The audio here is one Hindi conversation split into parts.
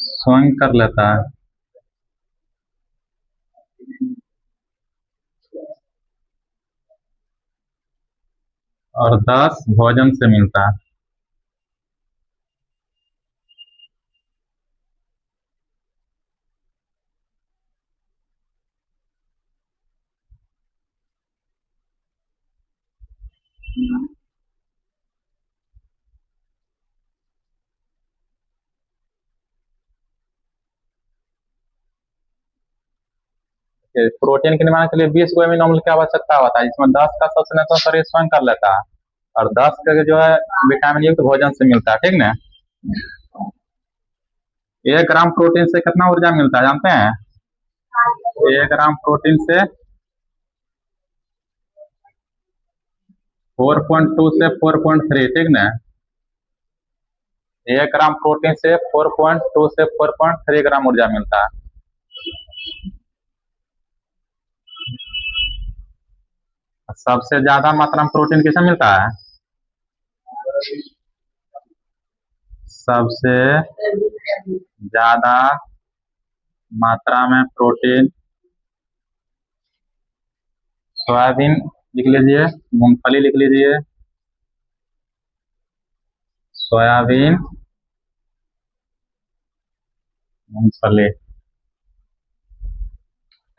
स्वयं कर लेता है। और 10 भोजन से मिलता है। प्रोटीन के निर्माण के लिए 20 गो एमिनो अम्ल की आवश्यकता होता है, जिसमें 10 का शोषण तो शरीर स्वयं कर लेता है, और 10 का जो है विटामिन युक्त भोजन से मिलता है। ठीक ना। 1 ग्राम प्रोटीन से कितना ऊर्जा मिलता है जानते हैं? 1 ग्राम प्रोटीन से 4.2 से 4.3। ठीक ना। 1 ग्राम प्रोटीन से 4.2 से 4.3 ग्राम ऊर्जा मिलता है। सबसे ज्यादा मात्रा में प्रोटीन किसे मिलता है? सबसे ज्यादा मात्रा में प्रोटीन सोयाबीन लिख लीजिए, मूंगफली लिख लीजिए, सोयाबीन, मूंगफली।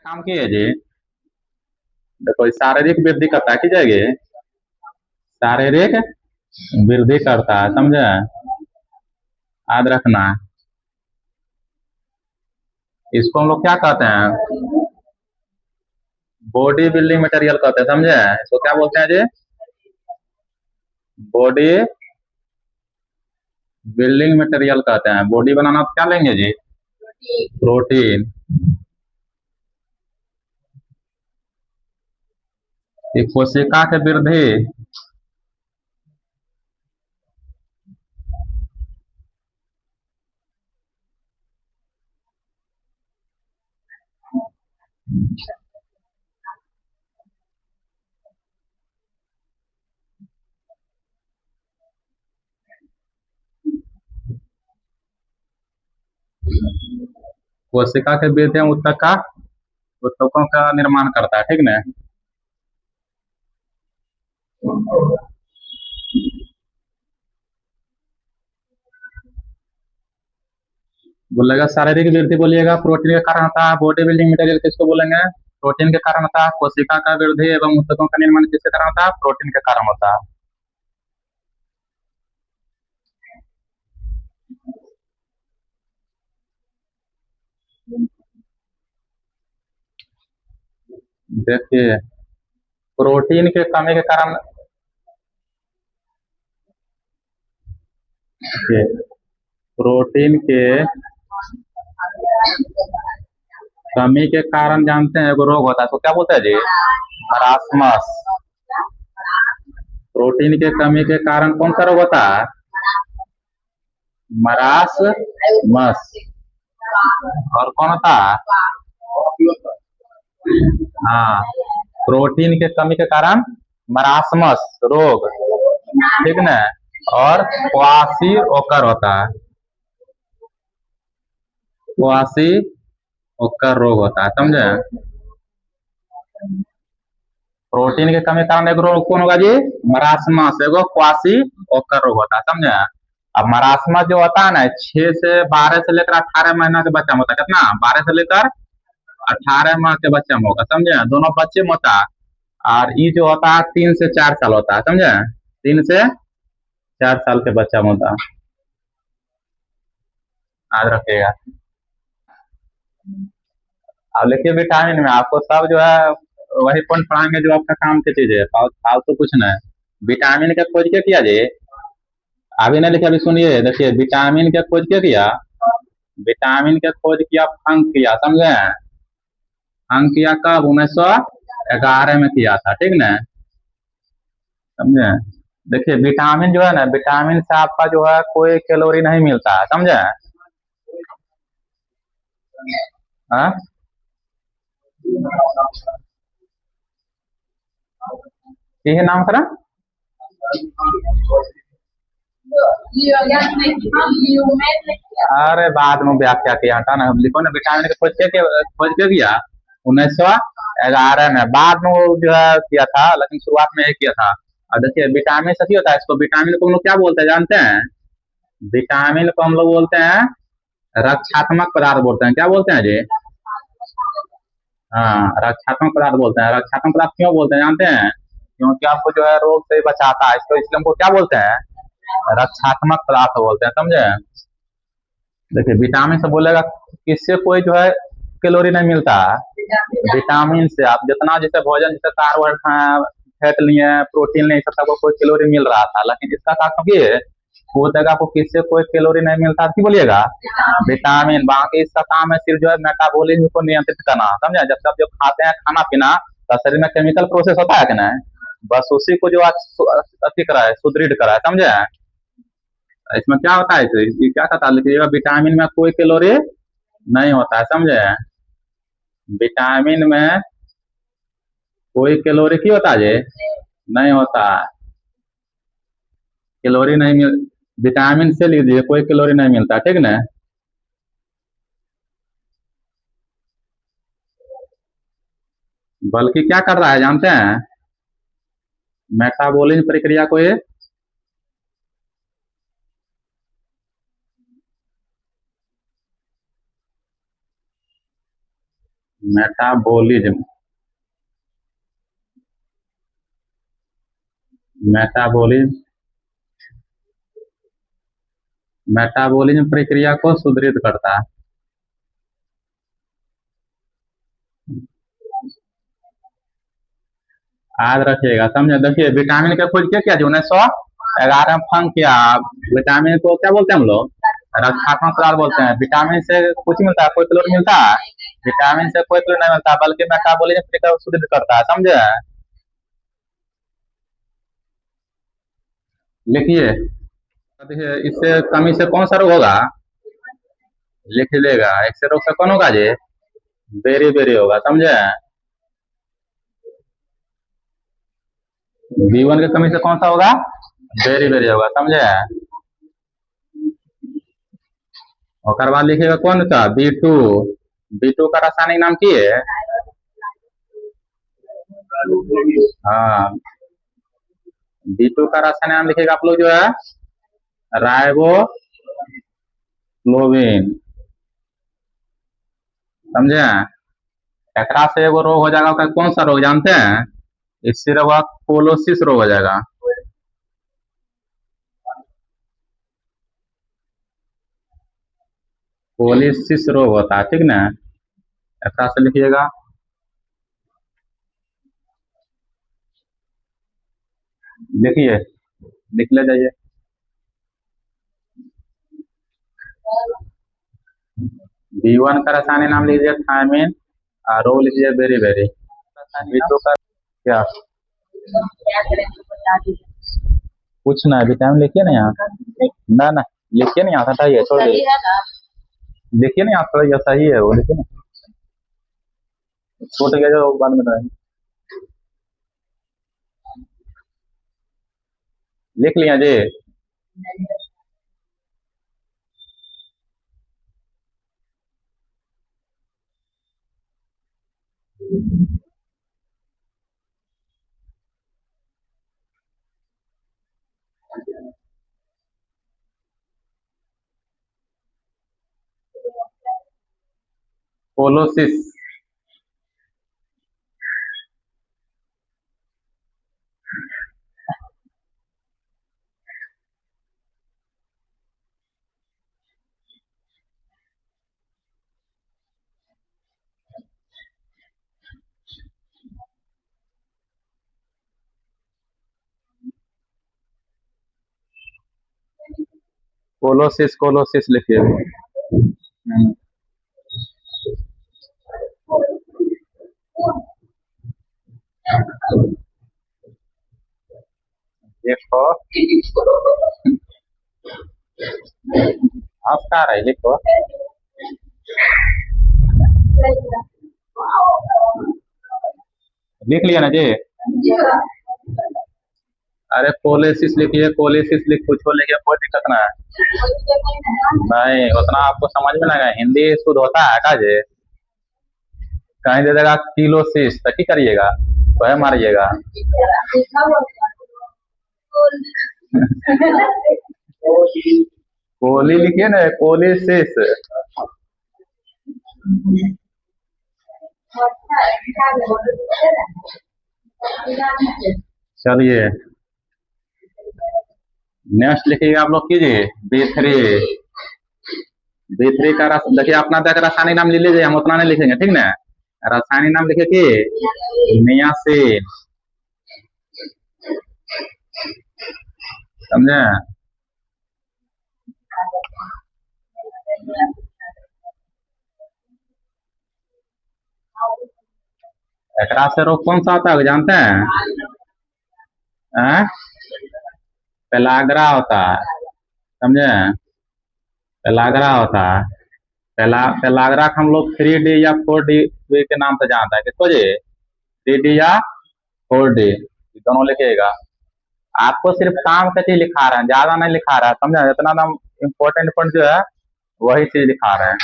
काम की है जी। देखो शारीरिक वृद्धि करता है, की जाएगी शारीरिक वृद्धि करता है, समझे? याद रखना। इसको हम लोग क्या कहते हैं? बॉडी बिल्डिंग मटेरियल कहते हैं, समझे? इसको क्या बोलते हैं जी? बॉडी बिल्डिंग मटेरियल कहते हैं। बॉडी बनाना तो क्या लेंगे जी? प्रोटीन। कोशिका के वृद्धि कोशिका के वृद्धि ऊतक का ऊतकों का निर्माण करता है। ठीक ना। बोलेगा शारीरिक वृद्धि, बोलिएगा प्रोटीन के कारण होता है। बॉडी बिल्डिंग मटेरियल किसको बोलेंगे? प्रोटीन के कारण होता है। कोशिका का वृद्धि एवं ऊतकों का निर्माण किसके कारण होता है? प्रोटीन के कारण होता है। देखिए प्रोटीन के कमी के कारण, प्रोटीन के कमी के कारण जानते हैं एगो रोग होता है, तो क्या बोलते हैं जी? मरासमस। प्रोटीन के कमी के कारण कौन सा रोग होता है? मरासमस। और कौन होता है? हाँ, प्रोटीन के कमी के कारण मरासमस रोग। ठीक ना। और क्वासी ओकर होता है, क्वासी ओकर रोग होता है, समझे? प्रोटीन के कमी के कारण एक रोग कौन होगा जी? मरासमस। एगो क्वासी ओकर रोग होता है, समझे? अब मरासमस जो होता है ना, 6 से 12 से लेकर 18 महीना के बच्चा में होता है। कितना? 12 से लेकर 18 माह के बच्चा में होगा, समझे? दोनों बच्चे में होता है। और ये जो होता है 3 से 4 साल होता है, समझे? 3 से 4 साल के बच्चा में होता है। याद रखिएगा। अब लिखिए विटामिन में आपको सब जो है वही पॉइंट पढ़ाएंगे जो आपका काम की चीज है, फालतू कुछ नहीं। विटामिन का खोज क्या किया जी? अभी नहीं लिखे, अभी सुनिए। देखिए विटामिन का खोज क्या किया? विटामिन का खोज किया फंक किया, समझे? फंक किया कब? 1911 में किया था। ठीक ना। समझे? देखिए विटामिन जो है ना, विटामिन से आपका जो है कोई कैलोरी नहीं मिलता है, समझे? हाँ? यही नाम करा। अरे बाद में व्याख्या किया था ना, लिखो ना विटामिन के खोज के किया 1911 में। बाद में वो जो है किया था, लेकिन शुरुआत में ये किया था। और देखिए विटामिन से क्या होता है, इसको विटामिन को हम लोग क्या बोलते हैं जानते हैं? विटामिन को हम लोग बोलते हैं रक्षात्मक पदार्थ बोलते हैं। क्या बोलते हैं जी? हाँ, रक्षात्मक पदार्थ बोलते हैं। रक्षात्मक पदार्थ क्यों बोलते हैं जानते हैं? क्योंकि आपको जो है रोग से बचाता है, इसको इसलिए हमको क्या बोलते हैं? रक्षात्मक पदार्थ बोलते हैं, समझे? देखिए विटामिन से बोलेगा किससे कोई जो है कैलोरी नहीं मिलता। विटामिन से आप जितना जैसे भोजन, जैसे कार्बोहाइड्रेट फैट लिए, प्रोटीन लिए, सब सबको कोई कैलोरी मिल रहा था, लेकिन इसका कारण ये वो जगह को किससे कोई कैलोरी नहीं मिलता, की बोलिएगा विटामिन। बाकी इसका काम है सिर्फ जो है मेटाबॉलिज्म को नियंत्रित करना, समझे? जब सब जो खाते हैं खाना पीना, तो शरीर में केमिकल प्रोसेस होता है कि नहीं, बस उसी को जो अति करा है, सुदृढ़ करा है, समझे? इसमें क्या होता है, ये क्या कहता है लिखिएगा, विटामिन में कोई कैलोरी नहीं होता है, समझे? विटामिन में कोई कैलोरी की होता है नहीं होता। कैलोरी नहीं मिल, विटामिन से लीजिए कोई कैलोरी नहीं मिलता, ठीक ना? बल्कि क्या कर रहा है जानते हैं? मेटाबॉलिज्म प्रक्रिया को ये मेटाबॉलिज्म मेटाबॉलिज्म मेटाबॉलिज्म प्रक्रिया को सुदृढ़ करता है। याद रखिएगा, समझे? देखिए विटामिन का खोज क्या किया जी 1911 में फंक किया। विटामिन को क्या बोलते हैं हम लोग? रक्षात्मक पदार्थ बोलते हैं। विटामिन से कुछ मिलता है, कोई कैलोरी मिलता है? विटामिन से कोई कैलोरी नहीं मिलता, बल्कि मेटाबॉलिज्म प्रक्रिया को सुदृढ़ करता है, समझे? लिखिए, देखिए इससे कमी से कौन सा रोग होगा, लिख लेगा। इससे रोग से कौन होगा जी? बेरी बेरी होगा, समझे? B1 की कमी से कौन सा होगा? बेरी बेरी होगा, समझे? और बाद लिखिएगा कौन सा? B2। B2 का रासायनिक नाम की है? हाँ, B2 का रासायनिक नाम लिखिएगा आप लोग जो है राइबोफ्लोविन, समझे? एकरा से एगो रोग हो जाएगा, कौन सा रोग जानते हैं? इससे रोग कोलोसिस रोग हो जाएगा। कोलिसिस रोग होता है, ठीक ना? एकरा से लिखिएगा लिखिए, लिख ले जाइए। B1 का रासायनिक नाम लीजिए थायमिन, और रो लीजिए बेरी बेरी। B2 का क्या कुछ ना, विटामिन लिखिए ना यहाँ, ना ना लिखिए ना यहाँ, हटाइए, छोड़ दीजिए, लिखिए ना यहाँ, थोड़ा यह सही है वो, लिखिए ना, छूट गया जो बाद में रहेगा। लिख लिया जी। कोलोसिस, कोलोसिस, कोलोसिस लिखिए। देखो आप कहा रहे, लिखो। लिख लिया ना जी। अरे कोलेसिस लिखिए, कोलेसिस लिख कुछ हो लिखिए, कोई दिक्कत ना है। नहीं उतना आपको समझ में लगा, हिंदी शुद्ध होता है का जे? कहीं दे देगा किलोसिस तो की करिएगा, तो है मारिएगा। कोली लिखिए ना, कोलेसिस। चलिए नेक्स्ट लिखिएगा आप लोग, कीजिए B3। B3 का देखिए अपना तक रासायनिक नाम ले लीजिए, हम उतना नहीं लिखेंगे, ठीक ना। रासायनिक नाम लिखे कि नियासिन, समझे। एकरा से रोग कौन सा होता है जानते हैं? पेलाग्रा होता है, समझे। पेलाग्रा होता है। पेलाग्रा को हम लोग 3D या 4D के नाम से जानता है, किसको जी? 3D या 4D, दोनों लिखिएगा। आपको सिर्फ काम का चीज लिखा रहे हैं, ज्यादा नहीं लिखा रहा है, समझे। इतना नाम इम्पोर्टेंट पॉइंट जो है वही चीज लिखा रहे हैं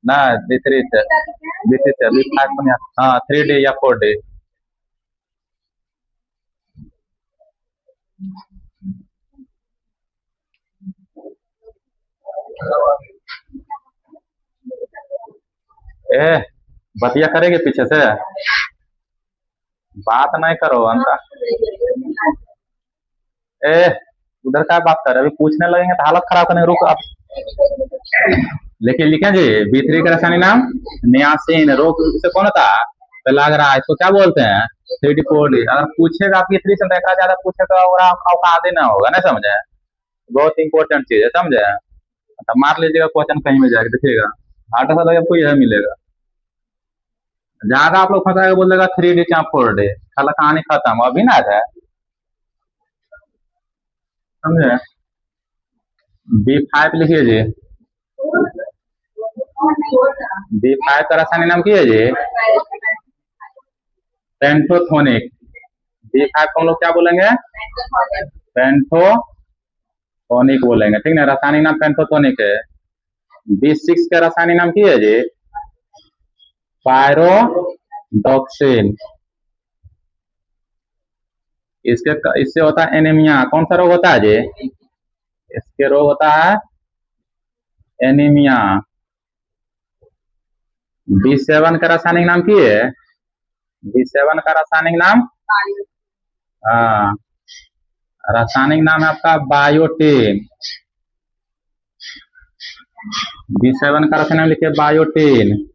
ना। B3 से B5 हाँ 3D या 4D। ए बतिया करेगी पीछे से, बात नहीं करो अंता। ए उधर क्या बात कर रहे, अभी पूछने लगेंगे तो हालत खराब करने, रुक आप। लेकिन लिखे जी B3 का रासायनिक नाम नियासिन। रोग से कौन होता है? पेलाग्रा। इसको क्या बोलते हैं? 3D 4D। अगर पूछेगा B3 से देखा ज्यादा पूछेगा और औकात ही ना होगा, ना समझे। बहुत इंपॉर्टेंट चीज है, समझे। तो मार लीजिएगा क्वेश्चन कहीं में जाके देखिएगा, हार्ट से आपको यह मिलेगा। ज्यादा आप लोग फंसा के बोल देगा 3D या 4D, खाला कहानी खत्म, अभी ना है, समझे। B5 लिखिए जी। B5 का रासायनिक नाम की है जी? पेंटोथोनिक। B5 को हम लोग क्या बोलेंगे? पेंटोथोनिक बोलेंगे, ठीक ना। रासायनिक नाम पेंटोथोनिक है। B6 का रासायनिक नाम की है जी? पायरोडॉक्सिन। इससे होता है एनीमिया। कौन सा रोग होता है जी? इसके रोग होता है एनीमिया। B7 का रासायनिक नाम की है? B7 का रासायनिक नाम, हाँ रासायनिक नाम है आपका बायोटीन। B7 का रासायनिक नाम लिखिए बायोटीन।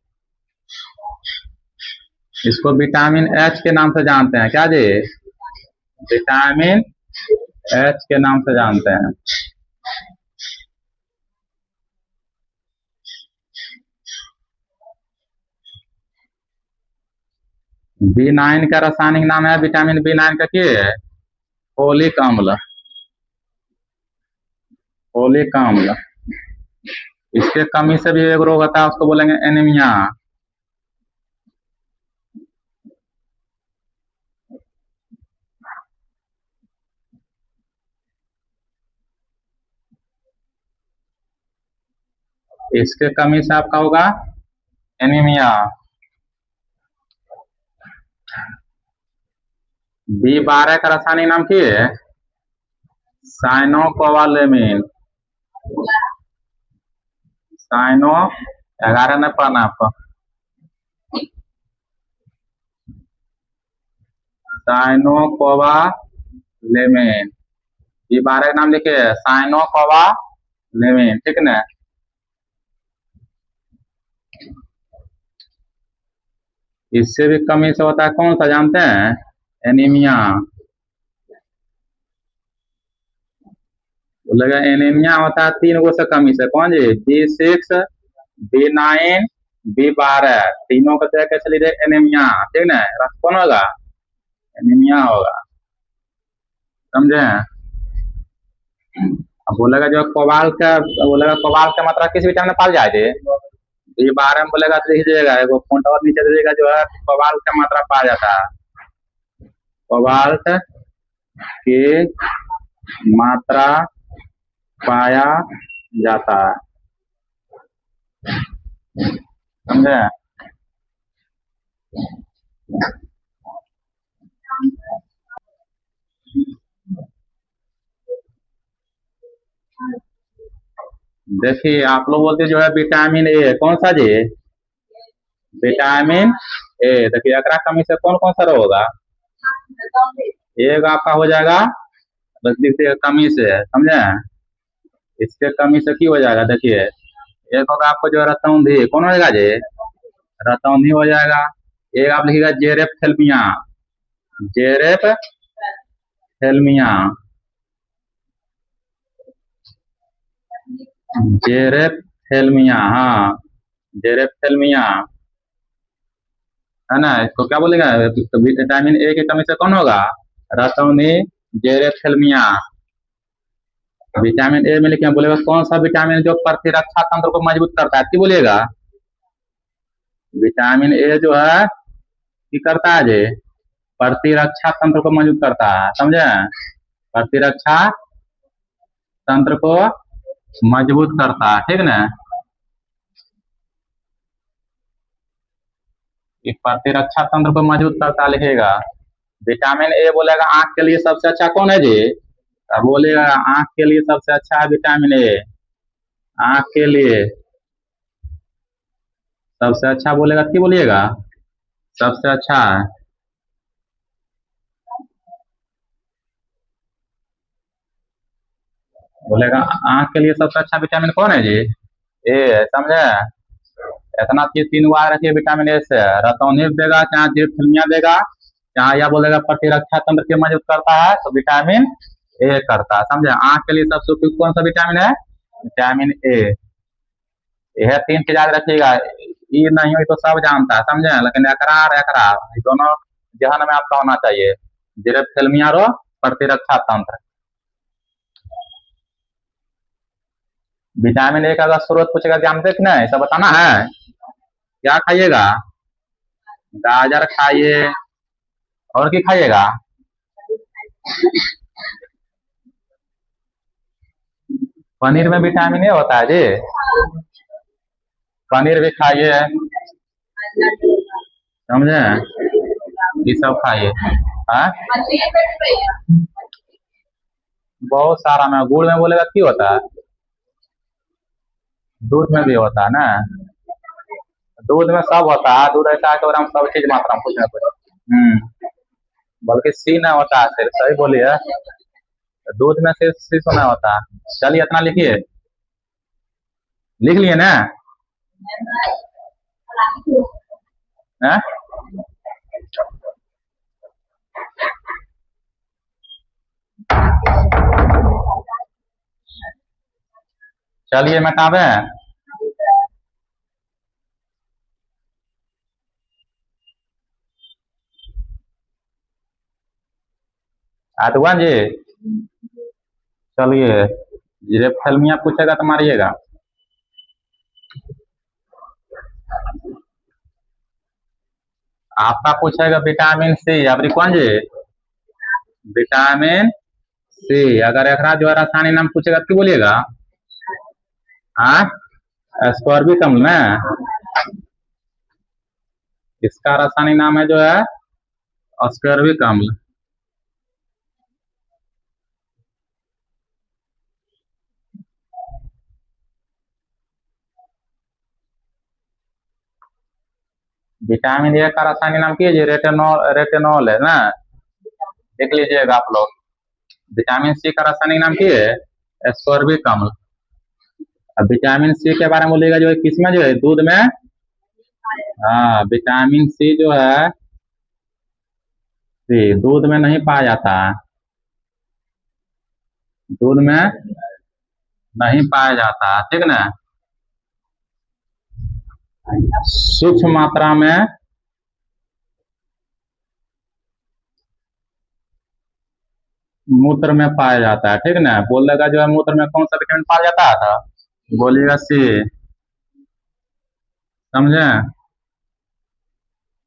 इसको विटामिन H के नाम से जानते हैं, क्या जी? विटामिन H के नाम से जानते हैं। B9 का रासायनिक नाम है, विटामिन B9 का क्या है? फोलिक अम्ल। फोलिक अम्ल। इसके कमी से भी एक रोग होता है, उसको बोलेंगे एनीमिया। इसके कमी से आपका होगा एनीमिया। B12 का रासायनिक नाम की है? साइनोकोबालेमिन। साइनो 11 नहीं पढ़ना आपको। साइनोकोबालेमिन। B12 का नाम लिखिए साइनोकोबालेमिन, ठीक ना। इससे भी कमी से होता है, कौन सा जानते हैं? एनीमिया। बोलेगा एनीमिया होता है 3 गो से कमी से, कौन जी? B6, B9, B12, तीनों का कैसे लीजिए एनीमिया, ठीक ना। कौन होगा? एनीमिया होगा, समझे। अब बोलेगा जो कोबाल्ट का, बोलेगा कोबाल्ट का मात्रा किस विटामिन में पाल जाए? B12 में बोलेगा तो लिखिएगा, एगो पॉइंट और नीचे दीजिएगा जो है कोबाल्ट का मात्रा पाया जाता है। कोबाल्ट की मात्रा पाया जाता है। समझे? देखिए आप लोग बोलते जो है विटामिन ए, कौन सा जी? Vitamin A. देखिए अकरा कमी से कौन कौन सा रोग होगा? एक आपका हो जाएगा देखिए कमी से, समझे? इसके कमी से की हो जाएगा? देखिए एक होगा आपको जो रतौंधी, कौन होगा जी? रतौंधी हो जाएगा। एक आप लिखिएगा जेरेफ थेल्मिया, जेरेफ थेल्मिया, जेरेफ थेल्मिया, हाँ जेरेफ थेल्मिया है ना। इसको क्या बोलेगा? तो विटामिन ए की कमी से कौन होगा? रतौनी, जेरेथेल्मिया। विटामिन ए में लिखे बोलेगा कौन सा विटामिन जो प्रतिरक्षा तंत्र को मजबूत करता है, की बोलिएगा? विटामिन ए जो है की करता है जी? प्रतिरक्षा तंत्र को मजबूत करता है, समझे? प्रतिरक्षा तंत्र को मजबूत करता है, ठीक ना? प्रतिरक्षा तंत्र को मजबूत करता लिखेगा। विटामिन ए बोलेगा आंख के लिए सबसे अच्छा कौन है जी? बोलेगा आंख के लिए सबसे अच्छा है विटामिन ए। आंख के लिए सबसे अच्छा बोलेगा, की बोलिएगा? सबसे अच्छा है। बोलेगा आंख के लिए सबसे अच्छा विटामिन कौन है जी? ए, समझे? इतना चीज 3 बार रखिए विटामिन ए से, रतौनी देगा चाहे जीवफिल्मिया देगा, चाहे यह बोलेगा प्रतिरक्षा तंत्र के मजबूत करता है, तो विटामिन ए करता है, समझे? आंख के लिए सबसे उपयुक्त कौन सा विटामिन है? Vitamin A. यह 3 चीज याद रखिएगा। ये नहीं हुई तो सब जानता है, समझे? लेकिन एकरार एकरार दोनों जहन में आपका होना चाहिए, जीवफिल्मिया रो प्रतिरक्षा तंत्र। विटामिन ए का अगर स्रोत पूछेगा जानते कि नहीं, सब बताना है। क्या खाइएगा? गाजर खाइए, और की खाइएगा? पनीर में विटामिन ए होता है जी, पनीर भी खाइए, समझे? ये सब खाइए। हाँ बहुत सारा में, गुड़ में बोलेगा की होता है? दूध में भी होता है ना। दूध में सब होता है, दूध ऐसा है कि हम सब चीज मात्रा में कुछ ना कुछ। बल्कि सी ना होता है, सिर्फ सही बोलिए, दूध में सिर्फ सी सुना होता है। चलिए इतना लिखिए, लिख लिए ना? है? चलिए मिटावे। आदवान जी चलिए, जीरेफेल्मिया पूछेगा तो मारिएगा। आपका पूछेगा विटामिन सी, अब कौन जी? Vitamin C. अगर एक जो रासायनिक नाम पूछेगा तो बोलिएगा? हाँ एस्कॉर्बिक अम्ल ना, इसका रासायनिक नाम है जो है एस्कॉर्बिक अम्ल। विटामिन ए का रासायनिक नाम कीजिए रेटेनॉल, रेटेनॉल है ना, देख लीजिएगा आप लोग। विटामिन सी का रासायनिक नाम की है? एस्कॉर्बिक अम्ल। अब विटामिन सी के बारे में बोलिएगा जो है किसमें जो है दूध में, हाँ विटामिन सी जो है सी दूध में नहीं पाया जाता है, दूध में नहीं पाया जाता, ठीक ना? सूक्ष्म मात्रा में मूत्र में पाया जाता है, ठीक ना? बोलेगा जो है मूत्र में कौन सा विटामिन पाया जाता था, बोलिएगा सी, समझे?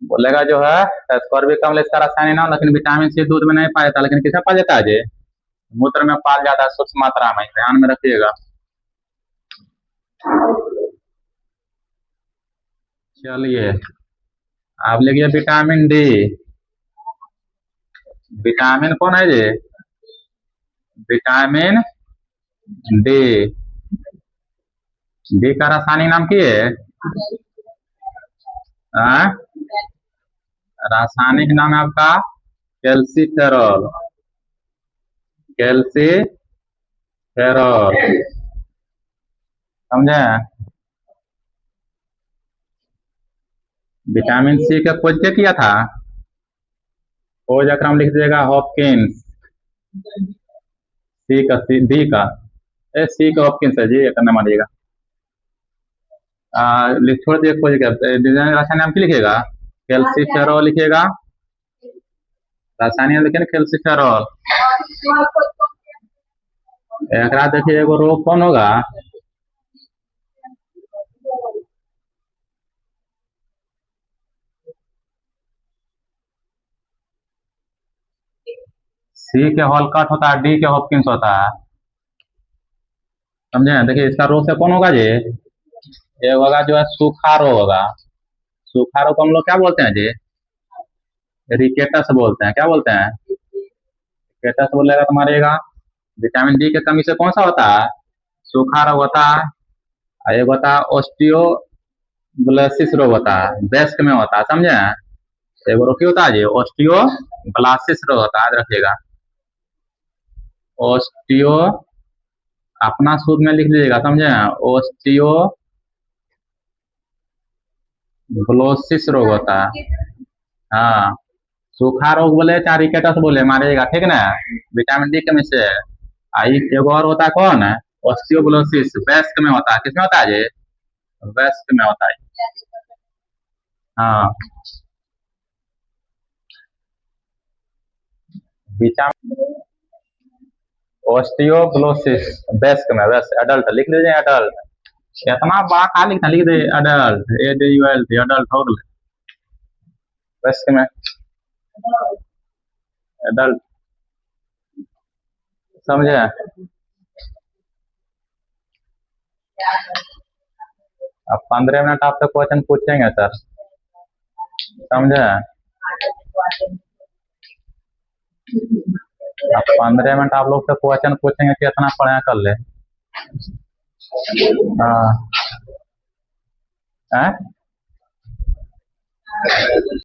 बोलेगा जो है स्कॉर्बिक अम्ल इसका रासायनिक नाम, लेकिन विटामिन सी दूध में नहीं पाया जाता, लेकिन किसमें पाया जाता है जी? मूत्र में पाया जाता है सूक्ष्म मात्रा में, ध्यान में रखिएगा। चलिए आप लिखिए विटामिन डी। विटामिन कौन है जी? Vitamin D. डी का रासायनिक नाम की है? रासायनिक नाम है आपका कैल्सीफेरॉल। कैल्सीफेरॉल, समझे? विटामिन सी का खोज क्या किया था? खोज अक्रम लिख दीजिएगा हॉपकिंस। सी का डी का सी का हॉपकिंस है जी, करना मानिएगा। छोड़ दिए खोज का रासायनिक नाम की लिखिएगा कैल्सीफेरॉल लिखिएगा, रासायनिक लिखे कैल्सीफेरॉल। एक देखिए एगो रोग कौन होगा? सी के हॉलकट होता है, डी के हॉपकिंस होता है, समझे? देखिए इसका रोग से कौन होगा जी? ये होगा जो है सूखा रोग होगा। सूखा रोग को हम लोग क्या बोलते हैं जी? रिकेटस बोलते हैं। क्या बोलते हैं? रिकेटस बोलेगा तो मारिएगा। विटामिन डी की कमी से कौन सा होता है? सूखा रोग होता है। एक होता है ऑस्टियोब्लास्टिस रोग होता है, ब्रेस्ट में होता है, समझे? एक रोग होता है जी ऑस्टियोब्लास्टिस रोग होता है, याद रखिएगा। ऑस्टियो अपना सूद में लिख लीजिएगा, समझे? ऑस्टियोब्लास्टिस रोग होता है। हाँ, सूखा रोग बोले चाहे रिकेटस बोले मारिएगा, ठीक ना? विटामिन डी कमी से। आई एगो और होता है कौन है? ऑस्टियोब्लास्टिस वयस्क में होता है। किसमें होता है जी? वयस्क में होता है। हाँ, विटामिन ऑस्टियोब्लास्टिस वयस्क में, वयस्क एडल्ट लिख लीजिए, एडल्ट। इतना बड़ा का लिखना, लिख दे एडल्ट, ADULT, एडल्ट हो गए वयस्क में, एडल्ट, समझे? अब 15 मिनट आपसे क्वेश्चन पूछेंगे सर, समझे? अब 15 मिनट आप लोग से क्वेश्चन पूछेंगे कि इतना पढ़ा कर ले। हाँ,